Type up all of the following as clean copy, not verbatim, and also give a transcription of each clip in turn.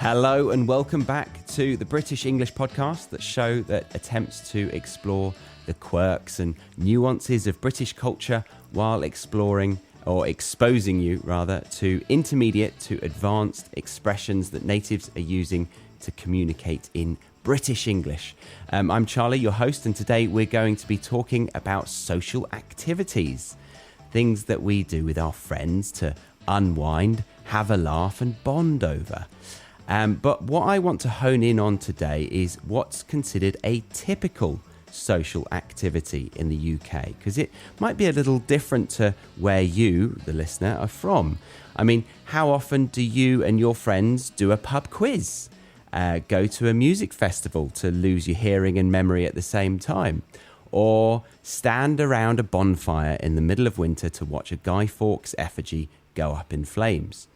Hello and welcome back to the British English podcast, that show that attempts to explore the quirks and nuances of British culture while exploring, or exposing you rather, to intermediate to advanced expressions that natives are using to communicate in British English. I'm Charlie, your host, and today we're going to be talking about social activities, things that we do with our friends to unwind, have a laugh and bond over. But what I want to hone in on today is what's considered a typical social activity in the UK, because it might be a little different to where you, the listener, are from. I mean, how often do you and your friends do a pub quiz? Go to a music festival to lose your hearing and memory at the same time? Or stand around a bonfire in the middle of winter to watch a Guy Fawkes effigy go up in flames?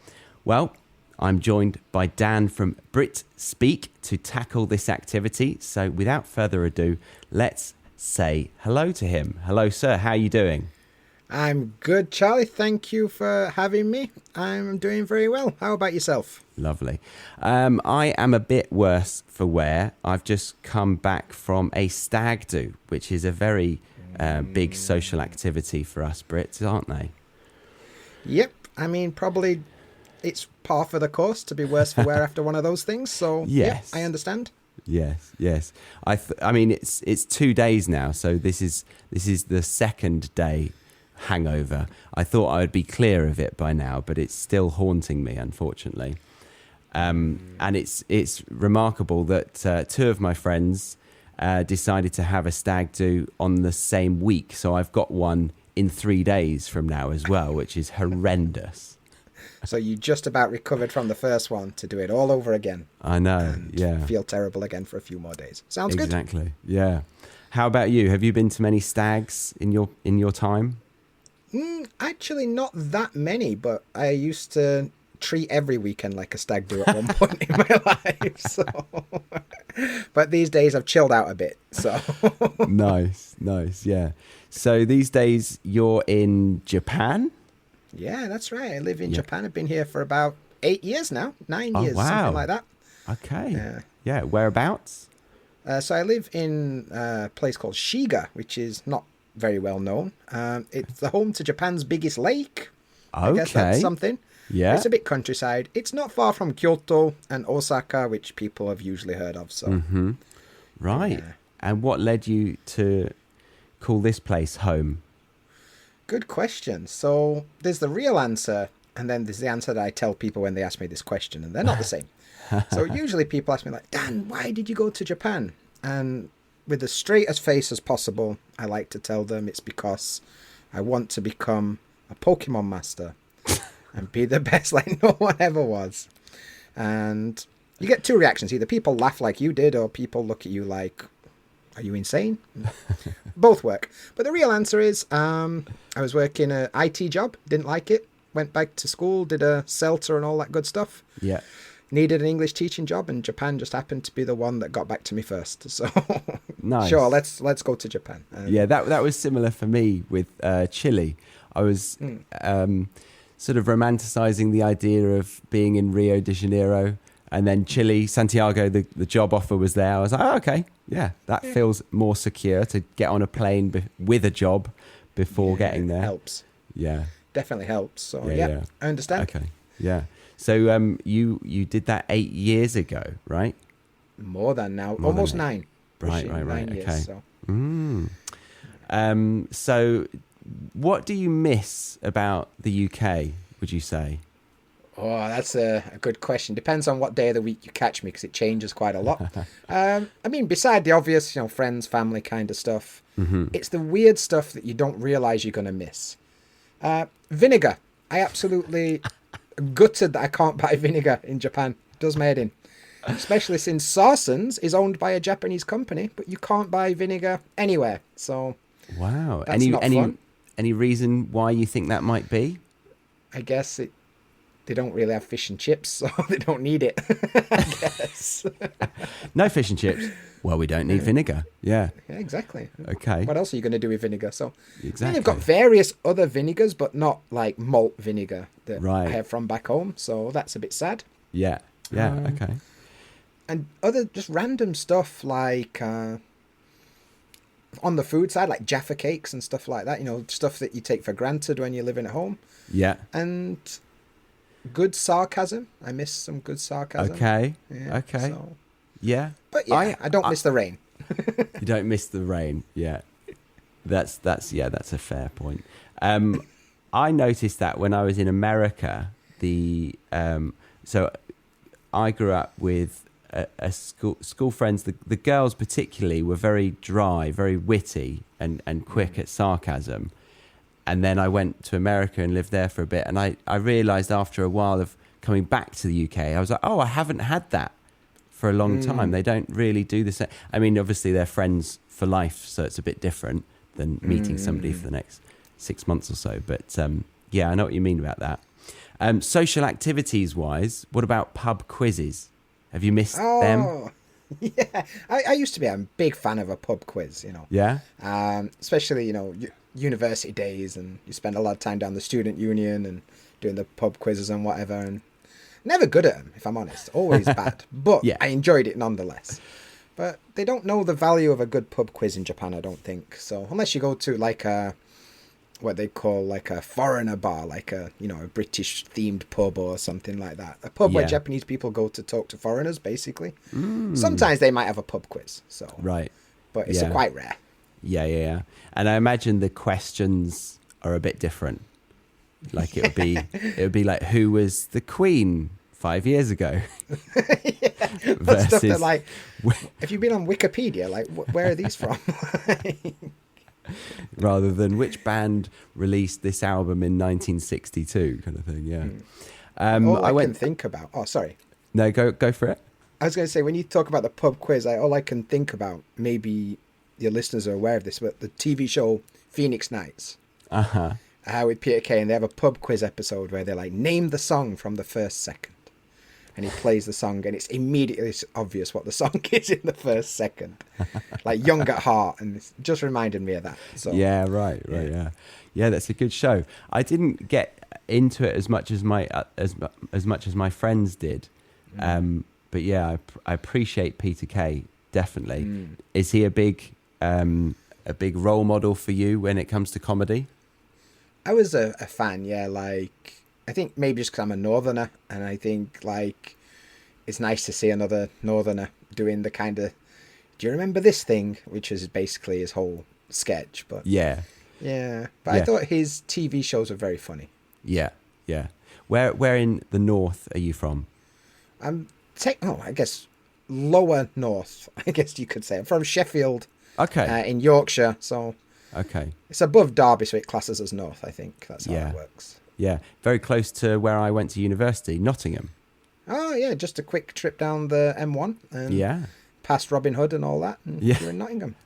Well, I'm joined by Dan from Brit Speak to tackle this activity. So without further ado, let's say hello to him. Hello, sir. How are you doing? I'm good, Charlie. Thank you for having me. I'm doing very well. How about yourself? Lovely. I am a bit worse for wear. I've just come back from a stag do, which is a very big social activity for us Brits, aren't they? Yep. I mean, probably it's par for the course to be worse for wear after one of those things. So, yes, I understand. Yes. I mean, it's 2 days now, so this is the second day hangover. I thought I would be clear of it by now, but it's still haunting me, unfortunately. And it's remarkable that two of my friends decided to have a stag do on the same week. So I've got one in 3 days from now as well, which is horrendous. So you just about recovered from the first one to do it all over again. I know, and yeah. Feel terrible again for a few more days. Sounds good. Exactly, yeah. How about you? Have you been to many stags in your time? Actually, not that many, but I used to treat every weekend like a stag do at one point in my life. So, but these days I've chilled out a bit. So Nice, yeah. So these days you're in Japan? Yeah, that's right. I live in Japan. I've been here for about 8 years now. 9 years, wow. something like that. Okay. Yeah, whereabouts? So I live in a place called Shiga, which is not very well known. It's the home to Japan's biggest lake. Okay. I guess that's something. Yeah. It's a bit countryside. It's not far from Kyoto and Osaka, which people have usually heard of. So, Mm-hmm. Right. Yeah. And what led you to call this place home? Good question. So there's the real answer, and then there's the answer that I tell people when they ask me this question, and they're not the same. So usually people ask me like, Dan, why did you go to Japan? And with the straightest face as possible, I like to tell them it's because I want to become a Pokemon master and be the best like no one ever was. And you get two reactions. Either people laugh like you did, or people look at you like, are you insane? Both work. But the real answer is I was working an IT job, didn't like it, went back to school, did a CELTA and all that good stuff. Yeah. Needed an English teaching job, and Japan just happened to be the one that got back to me first. So Nice. Sure, let's go to Japan. Yeah, that was similar for me with Chile. I was sort of romanticizing the idea of being in Rio de Janeiro, and then Chile, Santiago, the job offer was there. I was like, oh, okay, yeah, that feels more secure to get on a plane with a job before getting there. Helps. Yeah. Definitely helps. So Yeah. I understand. Okay, yeah. So you did that 8 years ago, right? More than now. More Almost than 9. Right, Pushing 9 years, okay. So. So what do you miss about the UK, would you say? Oh, that's a good question. Depends on what day of the week you catch me, because it changes quite a lot. I mean, beside the obvious, friends, family kind of stuff, it's the weird stuff that you don't realize you're going to miss. Vinegar. I absolutely gutted that I can't buy vinegar in Japan. Does my head in. Especially since Sarson's is owned by a Japanese company, but you can't buy vinegar anywhere. So, wow. That's not fun. Any reason why you think that might be? I guess they don't really have fish and chips, so they don't need it, I guess. No fish and chips. Well, we don't need vinegar. Yeah. Yeah, exactly. Okay. What else are you going to do with vinegar? So, Exactly. I mean, they've got various other vinegars, but not like malt vinegar that Right. I have from back home. So that's a bit sad. Yeah. Yeah. Okay. And other just random stuff like on the food side, like Jaffa cakes and stuff like that. You know, stuff that you take for granted when you're living at home. Yeah. And good sarcasm. I miss some good sarcasm. Okay. Yeah, Okay. So. Yeah. But yeah, I don't miss the rain. You don't miss the rain. Yeah. That's a fair point. I noticed that when I was in America, so I grew up with a school friends. The girls particularly were very dry, very witty, and quick at sarcasm. And then I went to America and lived there for a bit, and I realised after a while of coming back to the UK, I was like, oh, I haven't had that for a long time. They don't really do the same. I mean, obviously they're friends for life, so it's a bit different than meeting somebody for the next 6 months or so. But yeah, I know what you mean about that. Social activities wise, what about pub quizzes? Have you missed them? Yeah, I used to be a big fan of a pub quiz, you know. Yeah. Especially, you know, university days, and you spend a lot of time down the student union and doing the pub quizzes and whatever, and never good at them, if I'm honest. Always bad. But yeah. I enjoyed it nonetheless. But they don't know the value of a good pub quiz in Japan, I don't think. So unless you go to like what they call like a foreigner bar, like a British themed pub or something like that. A pub where Japanese people go to talk to foreigners, basically. Sometimes they might have a pub quiz. So right. But it's quite rare. Yeah. And I imagine the questions are a bit different. Like it would be like, who was the Queen 5 years ago? But stuff that like, if you've been on Wikipedia, like where are these from? Rather than which band released this album in 1962, kind of thing. Yeah. All I can think about. Oh, sorry. No, go for it. I was going to say, when you talk about the pub quiz, all I can think about, maybe your listeners are aware of this, but the TV show Phoenix Nights. With Peter Kay, and they have a pub quiz episode where they're like, name the song from the first second. And he plays the song, and it's immediately obvious what the song is in the first second. Like Young at Heart, and it just reminded me of that. So, yeah, right, yeah. Yeah, that's a good show. I didn't get into it as much as my friends did. But yeah, I appreciate Peter Kay, definitely. Is he a big role model for you when it comes to comedy? I was a fan, yeah. Like, I think maybe just because I'm a northerner, and I think like it's nice to see another northerner doing the kind of, do you remember this thing, which is basically his whole sketch. But but I thought his TV shows were very funny. Yeah. Where in the north are you from? I guess lower north, I guess you could say. I'm from Sheffield. Okay. In Yorkshire, so okay, it's above Derby, so it classes as north. I think that's how it works. Yeah, very close to where I went to university, Nottingham. Oh yeah, just a quick trip down the M1 and past Robin Hood and all that. And you're in Nottingham.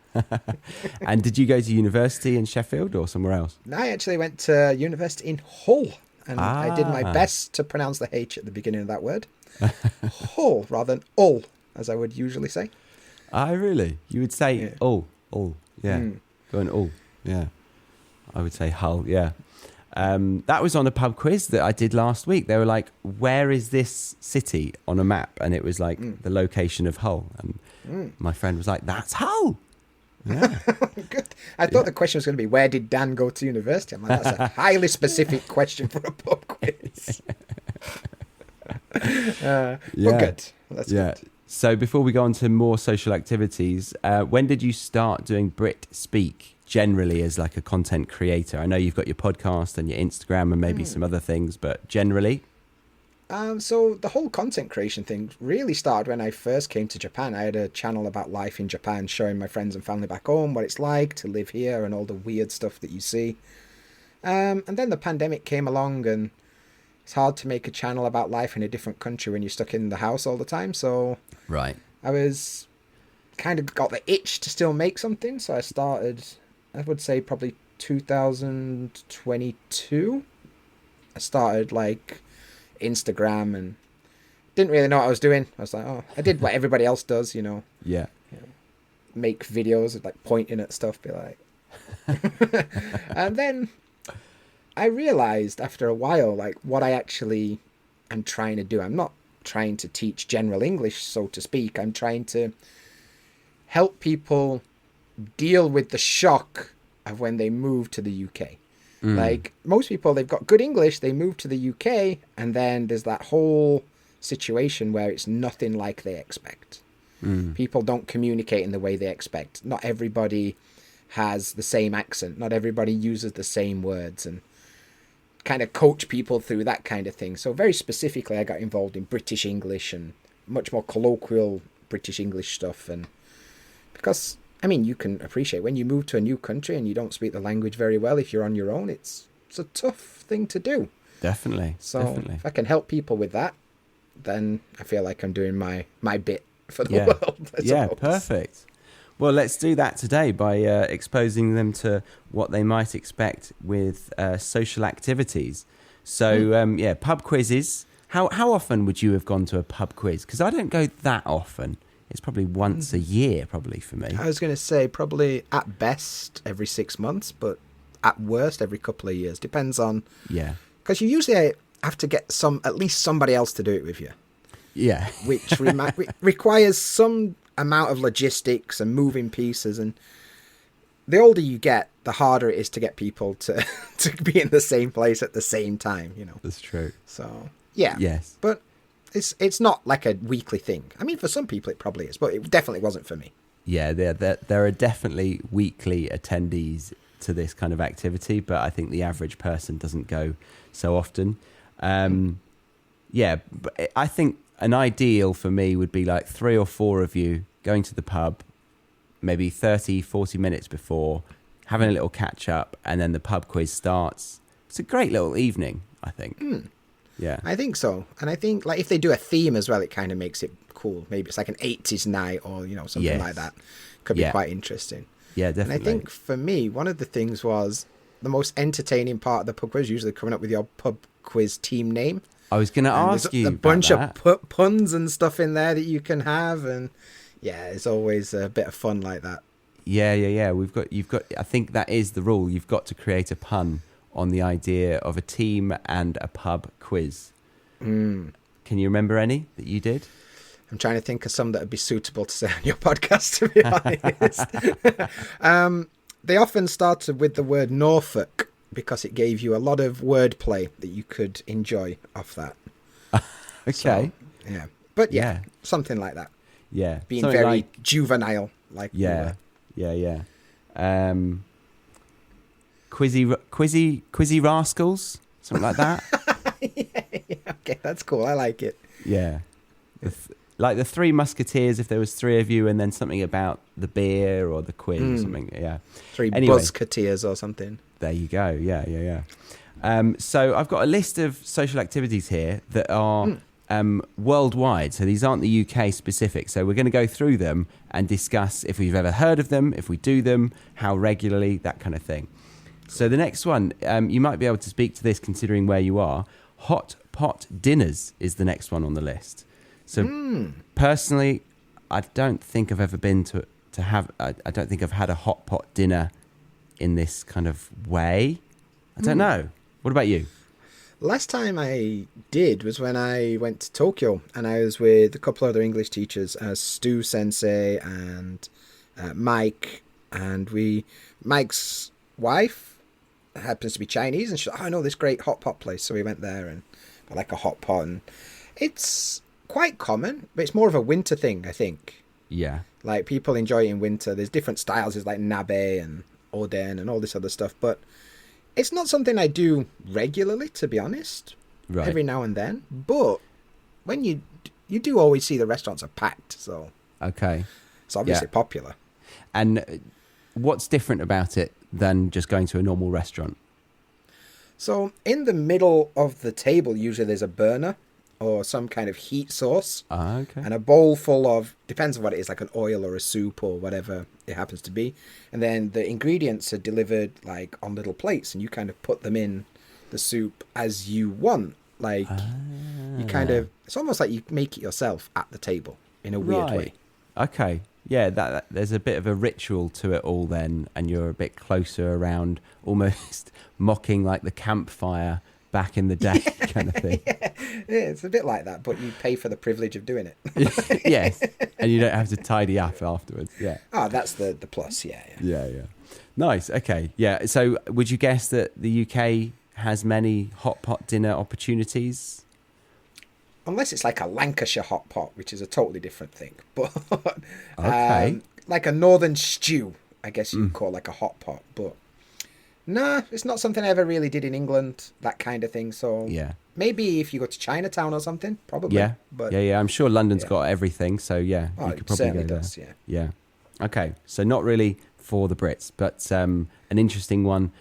And did you go to university in Sheffield or somewhere else? I actually went to university in Hull, and I did my best to pronounce the H at the beginning of that word. Hull rather than Ull, as I would usually say. Really? You would say Ull, yeah. Going Ull, yeah. I would say Hull, yeah. That was on a pub quiz that I did last week. They were like, where is this city on a map? And it was like the location of Hull. And my friend was like, that's Hull. Yeah. Good. I thought the question was going to be, where did Dan go to university? I'm like, that's a highly specific question for a pub quiz. But good. That's good. So before we go on to more social activities, when did you start doing Brit Speak generally as like a content creator? I know you've got your podcast and your Instagram and maybe some other things, but generally? So the whole content creation thing really started when I first came to Japan. I had a channel about life in Japan, showing my friends and family back home what it's like to live here and all the weird stuff that you see. And then the pandemic came along, and it's hard to make a channel about life in a different country when you're stuck in the house all the time. So right, I was kind of got the itch to still make something. So I started, I would say probably 2022. I started like Instagram and didn't really know what I was doing. I was like, I did what everybody else does, Yeah. Make videos of like pointing at stuff, be like. And then I realized after a while, like what I actually am trying to do. I'm not trying to teach general English, so to speak. I'm trying to help people deal with the shock of when they move to the UK. Like most people, they've got good English, they move to the UK, and then there's that whole situation where it's nothing like they expect. People don't communicate in the way they expect. Not everybody has the same accent. Not everybody uses the same words, and kind of coach people through that kind of thing. So very specifically, I got involved in British English and much more colloquial British English stuff. And because, I mean, you can appreciate when you move to a new country and you don't speak the language very well, if you're on your own, it's a tough thing to do. Definitely. So if I can help people with that, then I feel like I'm doing my bit for the world. Yeah, perfect. Well, let's do that today by exposing them to what they might expect with social activities. So, pub quizzes. How often would you have gone to a pub quiz? Because I don't go that often. It's probably once a year, probably for me. I was going to say probably at best every 6 months, but at worst every couple of years. Depends on... Yeah. Because you usually have to get at least somebody else to do it with you. Yeah. Which requires some amount of logistics and moving pieces, and the older you get, the harder it is to get people to be in the same place at the same time, you know. That's true. So yeah. Yes. But it's not like a weekly thing. I mean, for some people it probably is, but it definitely wasn't for me. Yeah, there are definitely weekly attendees to this kind of activity, but I think the average person doesn't go so often. But I think an ideal for me would be like 3 or 4 of you going to the pub, maybe 30, 40 minutes before, having a little catch up, and then the pub quiz starts. It's a great little evening, I think. Yeah. I think so. And I think like if they do a theme as well, it kind of makes it cool. Maybe it's like an 80s night or, you know, something like that. Could be quite interesting. Yeah, definitely. And I think for me, one of the things was the most entertaining part of the pub quiz, usually coming up with your pub quiz team name. I was going to ask you a bunch of puns and stuff in there that you can have, and it's always a bit of fun like that. Yeah. You've got. I think that is the rule. You've got to create a pun on the idea of a team and a pub quiz. Can you remember any that you did? I'm trying to think of some that would be suitable to say on your podcast, to be honest. They often started with the word Norfolk, because it gave you a lot of wordplay that you could enjoy off that. Okay. So, but something like that. Yeah. Being something very like, juvenile. Like Yeah. Quizzy rascals, something like that. Okay, that's cool. I like it. Yeah. Like the Three Musketeers, if there was 3 of you, and then something about the beer or the quiz or something. Yeah. 3 Buzzketeers or something. There you go. Yeah. So I've got a list of social activities here that are worldwide. So these aren't the UK specific. So we're going to go through them and discuss if we've ever heard of them, if we do them, how regularly, that kind of thing. So the next one, you might be able to speak to this considering where you are. Hot pot dinners is the next one on the list. So personally, I don't think I've ever been to have. I don't think I've had a hot pot dinner in this kind of way. I don't know. What about you? Last time I did was when I went to Tokyo, and I was with a couple other English teachers, Stu Sensei and Mike, and Mike's wife happens to be Chinese, and she's like, I know this great hot pot place. So we went there and got like a hot pot, and it's quite common, but it's more of a winter thing, I think. Yeah. Like people enjoy it in winter. There's different styles. There's like nabe and oden and all this other stuff, but it's not something I do regularly, to be honest. Right. Every now and then, but when you do always see the restaurants are packed, so okay, it's obviously popular. And what's different about it than just going to a normal restaurant? So in the middle of the table, usually there's a burner or some kind of heat source, and a bowl full of, depends on what it is, like an oil or a soup or whatever it happens to be, and then the ingredients are delivered like on little plates, and you kind of put them in the soup as you want. Like you kind of, it's almost like you make it yourself at the table in a weird way. Okay, yeah, that there's a bit of a ritual to it all then, and you're a bit closer around, almost mocking like the campfire back in the day kind of thing. Yeah, it's a bit like that, but you pay for the privilege of doing it. Yes, and you don't have to tidy up afterwards. Yeah. Oh, that's the plus. Yeah. Yeah. Nice. Okay. Yeah. So would you guess that the UK has many hot pot dinner opportunities? Unless it's like a Lancashire hot pot, which is a totally different thing. But Okay. like a northern stew, I guess you'd call like a hot pot. But nah, it's not something I ever really did in England, that kind of thing. So Yeah. maybe if you go to Chinatown or something, probably. Yeah. But Yeah. I'm sure London's got everything. So yeah, oh, you could it probably certainly go does. there. Yeah. Yeah. Okay. So not really for the Brits, but an interesting one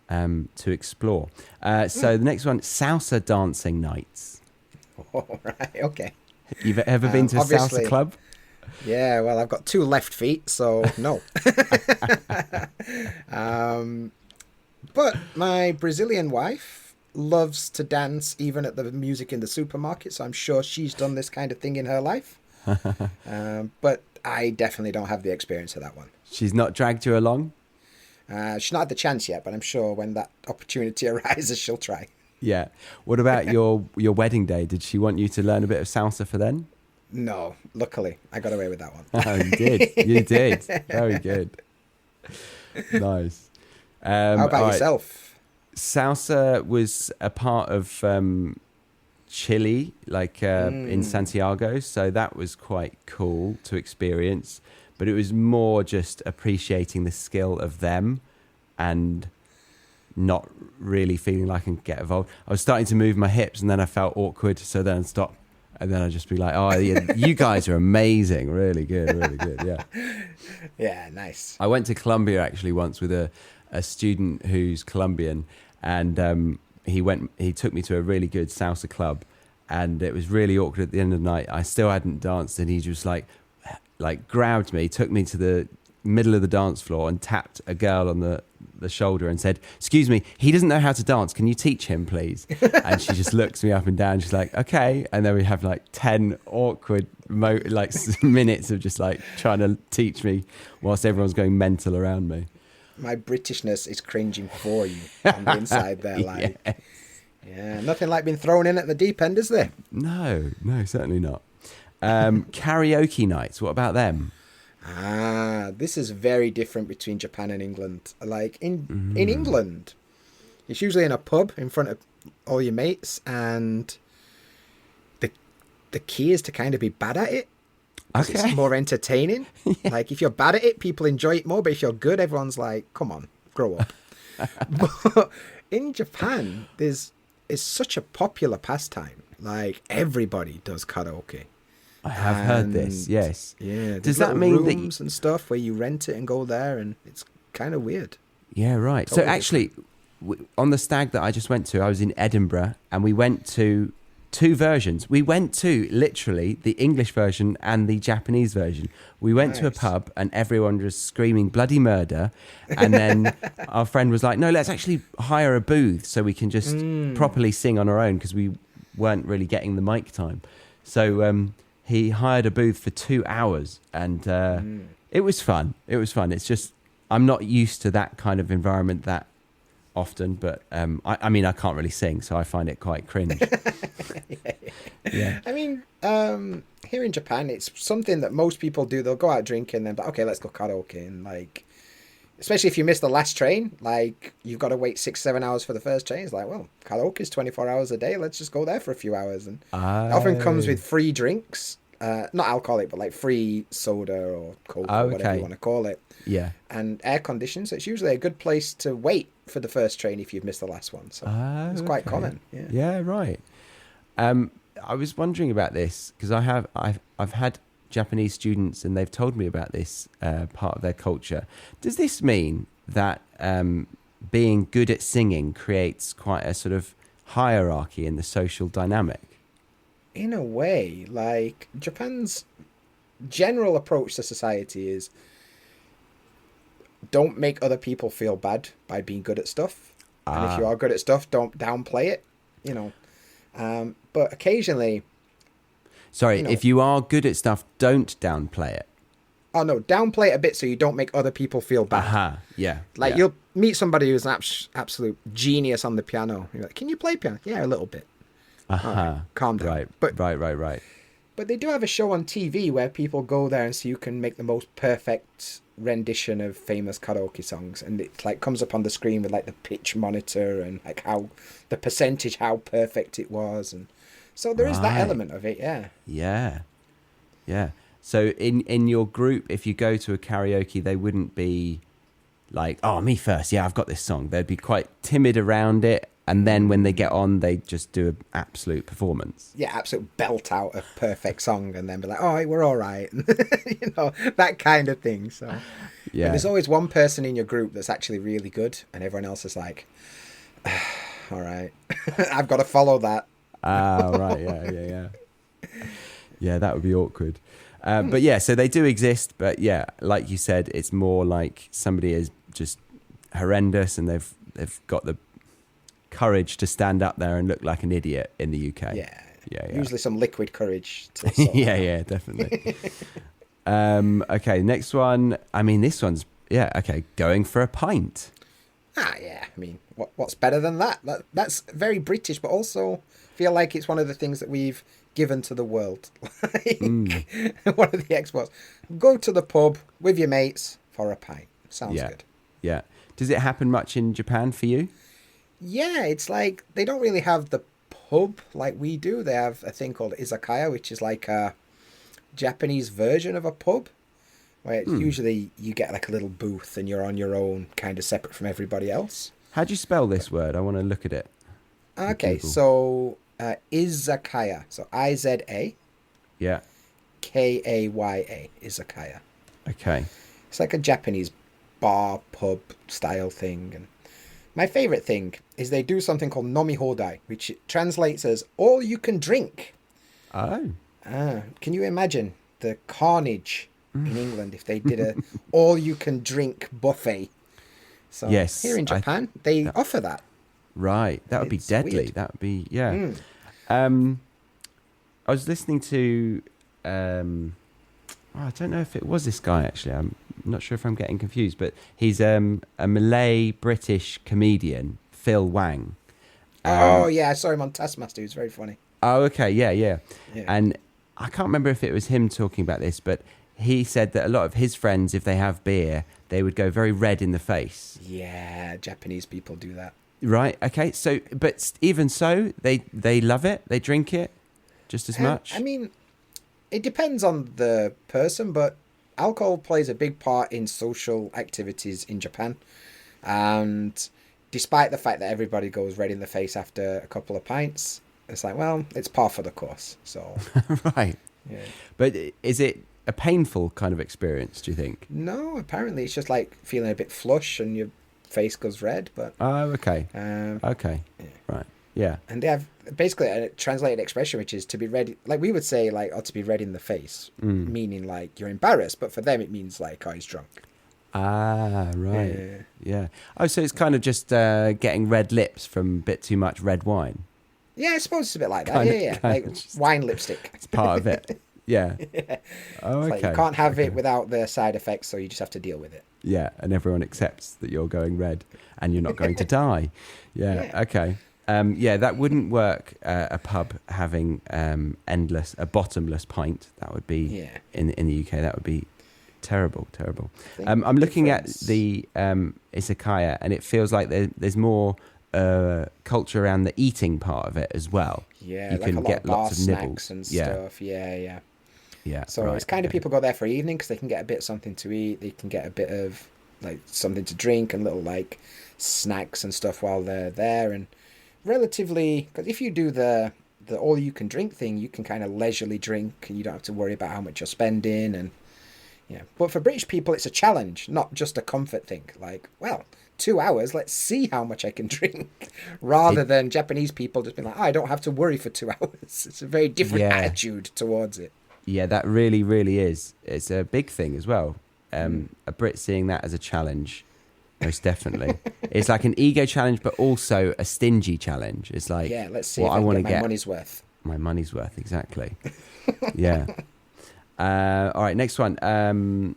to explore. So the next one, salsa dancing nights. All right. Okay. You've ever been to a obviously- salsa club? Yeah, well, I've got 2 left feet, so no. But my Brazilian wife loves to dance even at the music in the supermarket, so I'm sure she's done this kind of thing in her life. But I definitely don't have the experience of that one. She's not dragged you along? She's not had the chance yet, but I'm sure when that opportunity arises, she'll try. Yeah. What about your wedding day? Did she want you to learn a bit of salsa for then? No, luckily, I got away with that one. Oh, you did. You did. Very good. Nice. How about all right. yourself? Salsa was a part of Chile, like in Santiago. So that was quite cool to experience. But it was more just appreciating the skill of them and not really feeling like I can get involved. I was starting to move my hips and then I felt awkward. So then I'd stop. And then I'd just be like, oh, yeah, you guys are amazing. Really good, really good. Yeah. Yeah, nice. I went to Colombia actually once with a student who's Colombian. And he took me to a really good salsa club. And it was really awkward at the end of the night. I still hadn't danced. And he just like grabbed me, took me to the middle of the dance floor and tapped a girl on the shoulder and said, excuse me, he doesn't know how to dance. Can you teach him, please? And she just looks me up and down. She's like, okay. And then we have like 10 awkward minutes of just like trying to teach me whilst everyone's going mental around me. My Britishness is cringing for you on the inside there. Like, yeah, nothing like being thrown in at the deep end, is there? No, certainly not. Karaoke nights, what about them? This is very different between Japan and England. Like in England, it's usually in a pub in front of all your mates, and the key is to kind of be bad at it. Okay. It's more entertaining. Yeah. Like if you're bad at it, people enjoy it more. But if you're good, everyone's like, "Come on, grow up." But in Japan, it's such a popular pastime. Like everybody does karaoke. I have heard this, yes. Yeah. Does that mean that rooms and stuff where you rent it and go there, and it's kind of weird. Yeah, right. Totally so actually, on the stag that I just went to, I was in Edinburgh, and we went to 2 versions. We went to literally the English version and the Japanese version. We went to a pub, and everyone was screaming bloody murder. And then our friend was like, no, let's actually hire a booth so we can just properly sing on our own, because we weren't really getting the mic time. So he hired a booth for 2 hours, and it was fun. It was fun. It's just, I'm not used to that kind of environment that often, but I mean, I can't really sing, so I find it quite cringe. Yeah. I mean, here in Japan, it's something that most people do. They'll go out drinking, and then, okay, let's go karaoke. And like, especially if you miss the last train, like you've got to wait 6-7 hours for the first train. It's like, well, karaoke is 24 hours a day. Let's just go there for a few hours. And it often comes with free drinks, not alcoholic, but like free soda or Coke or whatever you want to call it. Yeah. And air conditioned. So it's usually a good place to wait for the first train if you've missed the last one. So it's quite common. Yeah. Yeah, right. I was wondering about this because I've had Japanese students, and they've told me about this part of their culture. Does this mean that being good at singing creates quite a sort of hierarchy in the social dynamic? In a way, like Japan's general approach to society is don't make other people feel bad by being good at stuff. And if you are good at stuff, don't downplay it, you know. But occasionally... Sorry, if you are good at stuff, don't downplay it. Oh no, downplay it a bit so you don't make other people feel bad. Aha, yeah. Like yeah. you'll meet somebody who's an absolute genius on the piano. You're like, can you play piano? Yeah, a little bit. All right, calm down. Right, But right. But they do have a show on TV where people go there and so you can make the most perfect rendition of famous karaoke songs, and it like comes up on the screen with like the pitch monitor and like how the percentage, how perfect it was, and so there is that element of it. Yeah. So in your group, if you go to a karaoke, they wouldn't be like, oh, me first, yeah, I've got this song. They'd be quite timid around it. And then when they get on, they just do an absolute performance. Yeah, absolute belt out a perfect song and then be like, oh, we're all right. You know, that kind of thing. So yeah. And there's always one person in your group that's actually really good and everyone else is like, all right, I've got to follow that. Right, yeah. Yeah, that would be awkward. But yeah, so they do exist. But yeah, like you said, it's more like somebody is just horrendous and they've got the courage to stand up there and look like an idiot in the UK. Yeah. Usually some liquid courage. To yeah, definitely. Okay, next one. I mean, this one's, going for a pint. Yeah. I mean, what's better than that? That's very British, but also feel like it's one of the things that we've given to the world. One of the exports. Go to the pub with your mates for a pint. Sounds good. Yeah. Does it happen much in Japan for you? Yeah, it's like they don't really have the pub like we do. They have a thing called izakaya, which is like a Japanese version of a pub, where usually you get like a little booth and you're on your own, kind of separate from everybody else. How do you spell this word? I want to look at it. Okay, so izakaya. So IZA. Yeah. KAYA. Izakaya. Okay. It's like a Japanese bar, pub style thing. And my favourite thing is they do something called nomi hodai, which translates as all you can drink. Oh. Can you imagine the carnage in England if they did a all you can drink buffet? So yes, here in Japan, they offer that. Right. That would be deadly. Weird. That would be, yeah. I was listening to, I don't know if it was this guy, actually. I'm not sure if I'm getting confused, but he's a Malay British comedian, Phil Wang. Yeah, I saw him on Taskmaster. He was very funny. Oh, okay, yeah. And I can't remember if it was him talking about this, but he said that a lot of his friends, if they have beer, they would go very red in the face. Yeah, Japanese people do that. Right, okay. So, but even so, they love it? They drink it just as much? I mean, it depends on the person, but alcohol plays a big part in social activities in Japan. And despite the fact that everybody goes red in the face after a couple of pints, it's like, well, it's par for the course. So right. Yeah. But is it a painful kind of experience, do you think? No, apparently it's just like feeling a bit flush and your face goes red. But okay. Okay. Yeah. Right. Yeah. And they have basically a translated expression, which is to be red. Like we would say, like, to be red in the face, meaning like you're embarrassed. But for them, it means like, oh, he's drunk. Ah, right. Yeah. Oh, so it's kind of just getting red lips from a bit too much red wine. Yeah, I suppose it's a bit like that. Yeah. Like wine lipstick. It's part of it. Yeah. Oh, okay. Like you can't have it without the side effects, so you just have to deal with it. Yeah, and everyone accepts that you're going red and you're not going to die. Yeah. Okay. That wouldn't work. A pub having a bottomless pint. That would be in the UK. That would be terrible. I'm looking at the izakaya, and it feels like there's more culture around the eating part of it as well. Yeah, you like can a lot get of bar lots of snacks nibbles and stuff. Yeah. So it's kind of people go there for evening because they can get a bit of something to eat. They can get a bit of like something to drink and little like snacks and stuff while they're there. And relatively, because if you do the all you can drink thing, you can kind of leisurely drink and you don't have to worry about how much you're spending. And yeah, but for British people, it's a challenge, not just a comfort thing. Like, well, 2 hours, let's see how much I can drink, rather than Japanese people just being like, I don't have to worry for 2 hours. It's a very different attitude towards it. Yeah, that really, really is. It's a big thing as well. A Brit seeing that as a challenge, most definitely. It's like an ego challenge, but also a stingy challenge. It's like, let's see if I want to get my money's worth. My money's worth, exactly. Yeah. All right, next one.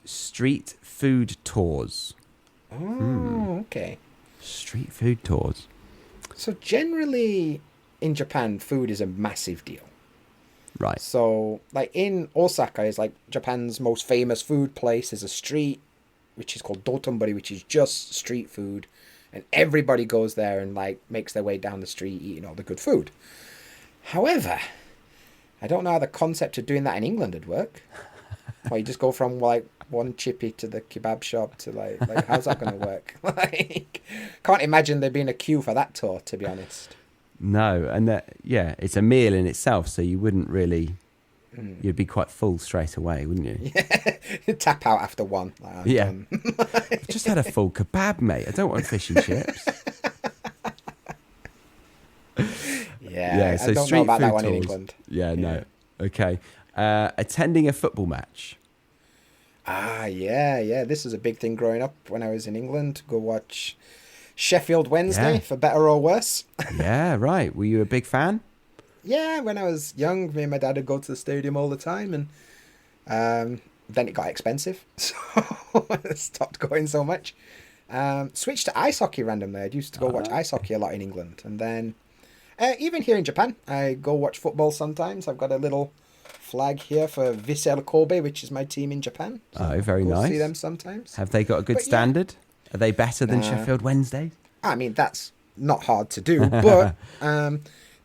Street food tours. Oh, okay. Street food tours. So generally in Japan, food is a massive deal. Right. So like in Osaka is like Japan's most famous food place. There's a street which is called Dotonbori, which is just street food. And everybody goes there and like makes their way down the street eating all the good food. However, I don't know how the concept of doing that in England would work. Or you just go from like one chippy to the kebab shop to like how's that going to work? Like, can't imagine there being a queue for that tour, to be honest. No, and it's a meal in itself, so you wouldn't really. You'd be quite full straight away, wouldn't you? Yeah, tap out after one. Like, yeah, I've just had a full kebab, mate. I don't want fish and chips. Yeah, so I don't know about that one in England. Yeah, no. Okay. Attending a football match. Yeah. This was a big thing growing up when I was in England. Go watch Sheffield Wednesday, for better or worse. Yeah, right. Were you a big fan? Yeah, when I was young, me and my dad would go to the stadium all the time, and then it got expensive, so I stopped going so much. Switched to ice hockey randomly. I used to go watch ice hockey a lot in England, and then even here in Japan, I go watch football sometimes. I've got a little flag here for Vissel Kobe, which is my team in Japan. So very nice. See them sometimes. Have they got a good standard? Yeah. Are they better than Sheffield Wednesday? I mean, that's not hard to do, but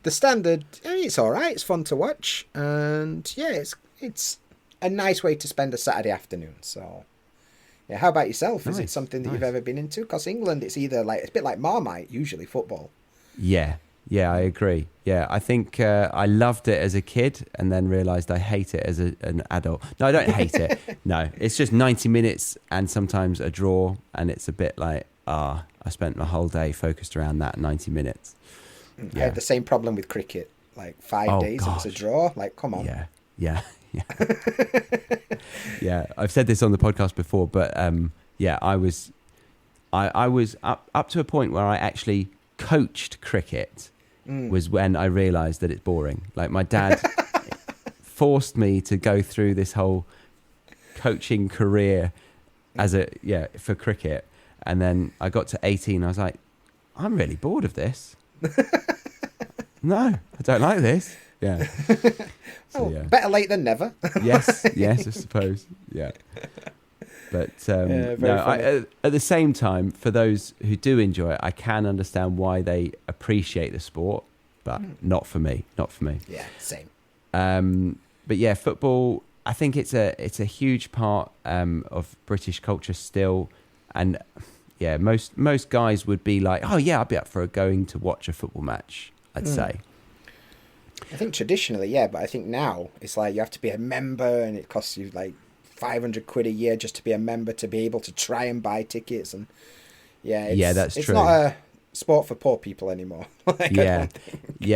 the standard, it's all right. It's fun to watch, and yeah, it's a nice way to spend a Saturday afternoon. So, yeah. How about yourself? Is it something that you've ever been into? Because England, it's either like it's a bit like Marmite, usually football. Yeah, I agree. Yeah, I think I loved it as a kid, and then realised I hate it as an adult. No, I don't hate it. No, it's just 90 minutes and sometimes a draw, and it's a bit like I spent my whole day focused around that 90 minutes. I had the same problem with cricket. Like 5 days, it was a draw. Like, come on. Yeah. Yeah, I've said this on the podcast before, but I was up to a point where I actually coached cricket. Was when I realised that it's boring. Like my dad forced me to go through this whole coaching career for cricket, and then I got to 18. I was like, I'm really bored of this. No, I don't like this. Yeah. So, better late than never. yes, I suppose. Yeah. But at the same time, for those who do enjoy it, I can understand why they appreciate the sport, but not for me. Yeah, same. But yeah, football, I think it's a huge part of British culture still, and yeah, most guys would be like, oh yeah, I'd be up for going to watch a football match, I'd say. I think traditionally, yeah, but I think now it's like you have to be a member, and it costs you like 500 quid a year just to be a member to be able to try and buy tickets, and that's true. It's not a sport for poor people anymore.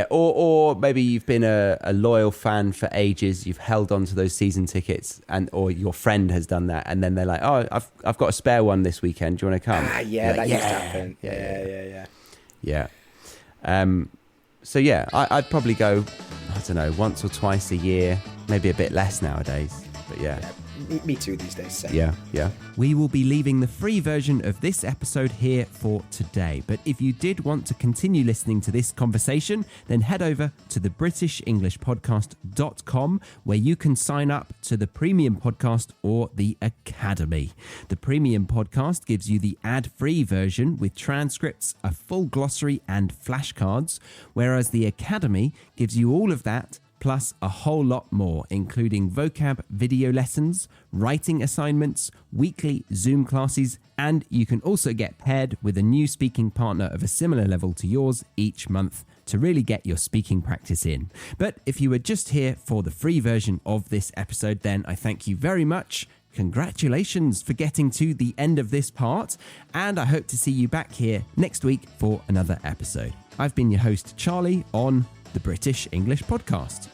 Or maybe you've been a loyal fan for ages, you've held on to those season tickets, or your friend has done that, and then they're like, oh, I've got a spare one this weekend, do you want to come? That used to happen. Yeah. So yeah, I'd probably go, I don't know, once or twice a year, maybe a bit less nowadays, but yeah. Me too these days. Same. Yeah. We will be leaving the free version of this episode here for today. But if you did want to continue listening to this conversation, then head over to the BritishEnglishPodcast.com, where you can sign up to the Premium Podcast or the Academy. The Premium Podcast gives you the ad-free version with transcripts, a full glossary and flashcards, whereas the Academy gives you all of that plus a whole lot more, including vocab video lessons, writing assignments, weekly Zoom classes, and you can also get paired with a new speaking partner of a similar level to yours each month to really get your speaking practice in. But if you were just here for the free version of this episode, then I thank you very much. Congratulations for getting to the end of this part, and I hope to see you back here next week for another episode. I've been your host, Charlie, on the British English Podcast.